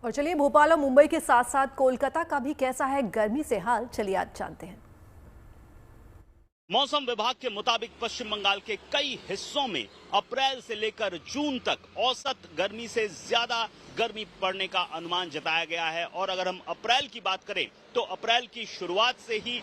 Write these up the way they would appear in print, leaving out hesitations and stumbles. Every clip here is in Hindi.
और चलिए भोपाल और मुंबई के साथ साथ कोलकाता का भी कैसा है गर्मी से हाल, चलिए आज जानते हैं। मौसम विभाग के मुताबिक पश्चिम बंगाल के कई हिस्सों में अप्रैल से लेकर जून तक औसत गर्मी से ज्यादा गर्मी पड़ने का अनुमान जताया गया है। और अगर हम अप्रैल की बात करें तो अप्रैल की शुरुआत से ही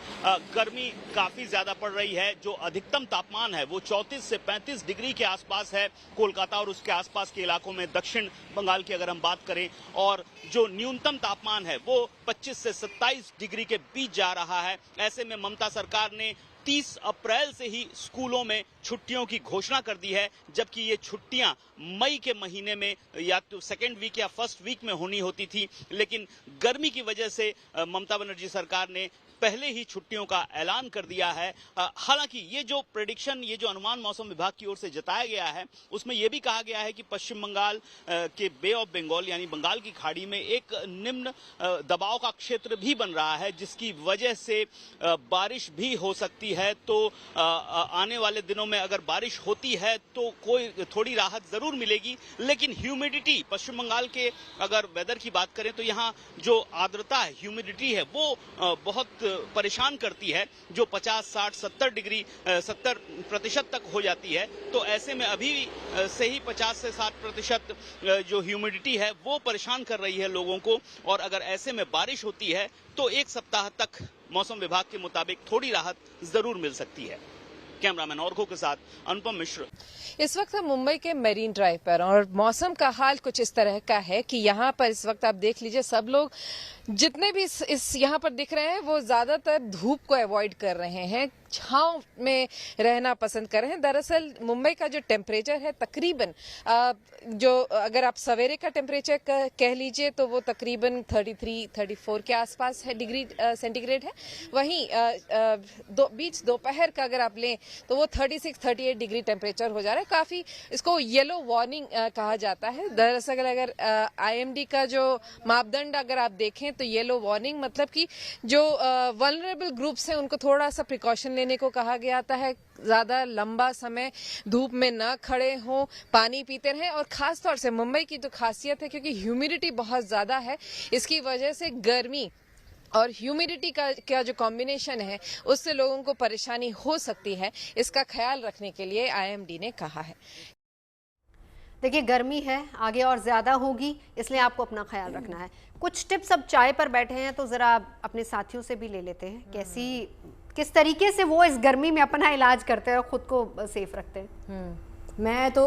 गर्मी काफी ज्यादा पड़ रही है। जो अधिकतम तापमान है वो 34 से 35 डिग्री के आसपास है कोलकाता और उसके आसपास के इलाकों में, दक्षिण बंगाल की अगर हम बात करें। और जो न्यूनतम तापमान है वो 25 से 27 डिग्री के बीच जा रहा है। ऐसे में ममता सरकार ने 30 अप्रैल से ही स्कूलों में छुट्टियों की घोषणा कर दी है, जबकि ये छुट्टियां मई के महीने में या तो सेकेंड वीक या फर्स्ट वीक में होनी होती थी। लेकिन गर्मी की वजह से ममता बनर्जी सरकार ने पहले ही छुट्टियों का ऐलान कर दिया है। हालांकि ये जो प्रेडिक्शन, ये जो अनुमान मौसम विभाग की ओर से जताया गया है उसमें यह भी कहा गया है कि पश्चिम बंगाल के बे ऑफ बंगाल यानी बंगाल की खाड़ी में एक निम्न दबाव का क्षेत्र भी बन रहा है, जिसकी वजह से बारिश भी हो सकती है। तो आने वाले दिनों में अगर बारिश होती है तो कोई थोड़ी राहत जरूर मिलेगी। लेकिन ह्यूमिडिटी, पश्चिम बंगाल के अगर वेदर की बात करें तो यहाँ जो आर्द्रता है, ह्यूमिडिटी है, वो बहुत परेशान करती है, जो 50, 60, 70 डिग्री 70% तक हो जाती है। तो ऐसे में अभी से ही 50 से 60% जो ह्यूमिडिटी है वो परेशान कर रही है लोगों को। और अगर ऐसे में बारिश होती है तो एक सप्ताह तक मौसम विभाग के मुताबिक थोड़ी राहत जरूर मिल सकती है। कैमरामैन औरखों के साथ अनुपम मिश्र। इस वक्त हम मुंबई के मरीन ड्राइव पर और मौसम का हाल कुछ इस तरह का है कि यहाँ पर इस वक्त आप देख लीजिए, सब लोग जितने भी इस यहाँ पर दिख रहे हैं वो ज्यादातर धूप को अवॉइड कर रहे हैं, छांव में रहना पसंद कर रहे हैं। दरअसल मुंबई का जो टेम्परेचर है तकरीबन जो अगर आप सवेरे का टेम्परेचर कह लीजिए तो वो तकरीबन 33-34 के आसपास है डिग्री सेंटीग्रेड है। वहीं बीच दोपहर का अगर आप लें तो वो 36-38 डिग्री टेम्परेचर हो जा रहा है। काफी इसको येलो वार्निंग कहा जाता है। दरअसल अगर IMD का जो मापदंड अगर आप देखें तो येलो वार्निंग मतलब कि जो वल्नरेबल ग्रुप्स हैं उनको थोड़ा सा प्रिकॉशन लेने को कहा गया है। ज्यादा लंबा समय धूप में न खड़े हों, पानी पीते रहें। और खास तौर से मुंबई की तो खासियत है क्योंकि ह्यूमिडिटी बहुत ज्यादा है, इसकी वजह से गर्मी और ह्यूमिडिटी का जो कॉम्बिनेशन है उससे लोगों को परेशानी हो सकती है। इसका ख्याल रखने के लिए IMD ने कहा है। देखिए गर्मी है, आगे और ज़्यादा होगी, इसलिए आपको अपना ख्याल रखना है। कुछ टिप्स, अब चाय पर बैठे हैं तो ज़रा अपने साथियों से भी ले लेते हैं किस तरीके से वो इस गर्मी में अपना इलाज करते हैं और ख़ुद को सेफ रखते हैं। मैं तो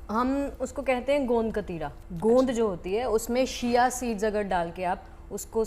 हम उसको कहते हैं गोंद कतीरा। गोंद जो होती है उसमें शिया सीड्स अगर डाल के आप उसको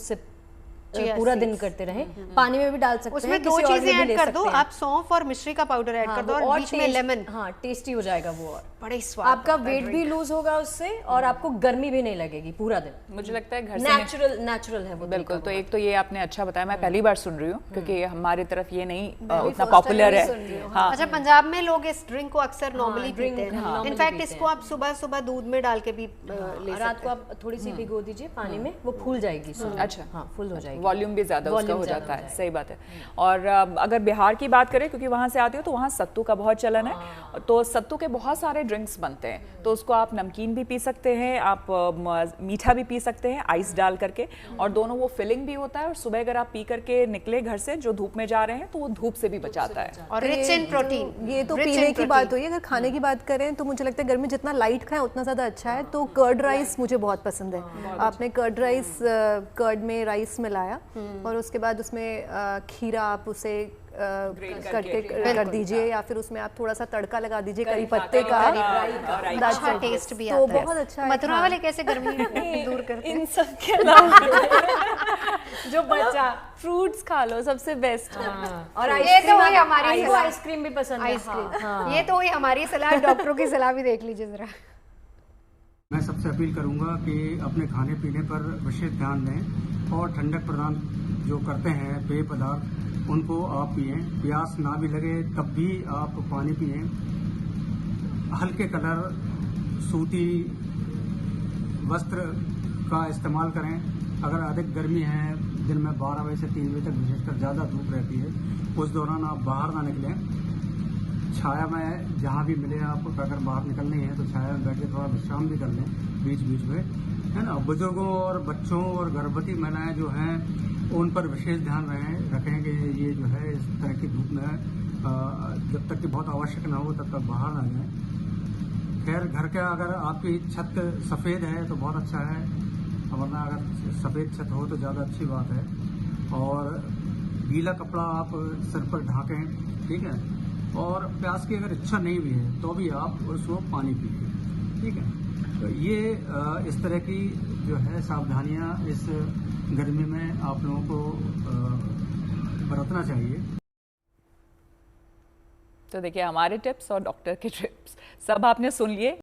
पूरा दिन करते रहें, पानी में भी डाल सकते हैं। उसमें दो चीजें ऐड कर दो आप, सौंफ और मिश्री का पाउडर ऐड कर दो और बीच में लेमन। हाँ, टेस्टी हो जाएगा वो और बड़े स्वाद, आपका वेट भी लूज होगा उससे और आपको गर्मी भी नहीं लगेगी पूरा दिन। मुझे लगता है घर से नेचुरल है वो। बिल्कुल। तो एक तो ये आपने अच्छा बताया, मैं पहली बार सुन रही हूँ क्योंकि हमारी तरफ ये नहीं उतना पॉपुलर है। हाँ। अच्छा, पंजाब में लोग इस ड्रिंक को अक्सर नॉर्मली पीते हैं। इनफैक्ट इसको आप सुबह सुबह दूध में डाल के भी ले सकते हैं। रात को आप थोड़ी सी भिगो दीजिए पानी में, वो फूल जाएगी। अच्छा, हाँ, फुल हो जाएगी, वॉल्यूम भी ज्यादा उसका हो जाता है। सही बात है। और अगर बिहार की बात करें, क्योंकि वहां से आती हो, तो वहां सत्तू का बहुत चलन है। तो सत्तू के बहुत सारे ड्रिंक्स बनते हैं, तो उसको आप नमकीन भी पी सकते हैं, आप मीठा भी पी सकते हैं आइस डाल करके, और दोनों वो फिलिंग भी होता है। और सुबह अगर आप पी करके निकले घर से, जो धूप में जा रहे हैं, तो वो धूप से भी बचाता है और रिच इन प्रोटीन। ये तो पीने की बात हुई। अगर खाने की बात करें तो मुझे लगता है गर्मी जितना लाइट खाएं उतना ज्यादा अच्छा है। तो कर्ड राइस मुझे बहुत पसंद है। आपने कर्ड राइस, कर्ड में राइस मिलाया और उसके बाद उसमें खीरा आप उसे करके कर दीजिए, या फिर उसमें आप थोड़ा सा तड़का लगा दीजिए करी पत्ते का, अच्छा टेस्ट भी आता है। तो बहुत अच्छा है। मथुरा वाले कैसे गर्मी दूर करते हैं? इन सब के अलावा जो बचा फ्रूट्स खा लो, सबसे बेस्ट। और ये तो हुई हमारी आइसक्रीम भी पसंद है। आइसक्रीम, ये तो हुई हमारी सलाह। डॉक्टरों की सलाह भी देख लीजिए जरा। मैं सबसे अपील करूंगा कि अपने खाने पीने पर विशेष ध्यान दें और ठंडक प्रदान जो करते हैं पेय पदार्थ उनको आप पिएं। प्यास ना भी लगे तब भी आप पानी पिएं। हल्के कलर, सूती वस्त्र का इस्तेमाल करें। अगर अधिक गर्मी है, दिन में 12 बजे से 3 बजे तक विशेषकर ज़्यादा धूप रहती है, उस दौरान आप बाहर ना निकलें। छाया में जहाँ भी मिले आपको, अगर बाहर निकलनी है तो छाया में बैठ के थोड़ा विश्राम भी कर लें बीच बीच में। है ना। बुजुर्गों और बच्चों और गर्भवती महिलाएं जो हैं उन पर विशेष ध्यान रखें कि ये जो है इस तरह की धूप में जब तक कि बहुत आवश्यक ना हो तब तक बाहर ना जाएं। खैर घर का अगर आपकी छत सफ़ेद है तो बहुत अच्छा है, वरना अगर सफ़ेद छत हो तो ज़्यादा अच्छी बात है। और गीला कपड़ा आप सर पर ढाकें, ठीक है। और प्यास की अगर इच्छा नहीं भी है तो भी आप उसको पानी पीजिए, ठीक है। तो ये इस तरह की जो है सावधानियां इस गर्मी में आप लोगों को बरतना चाहिए। तो देखिए हमारे टिप्स और डॉक्टर के टिप्स सब आपने सुन लिए।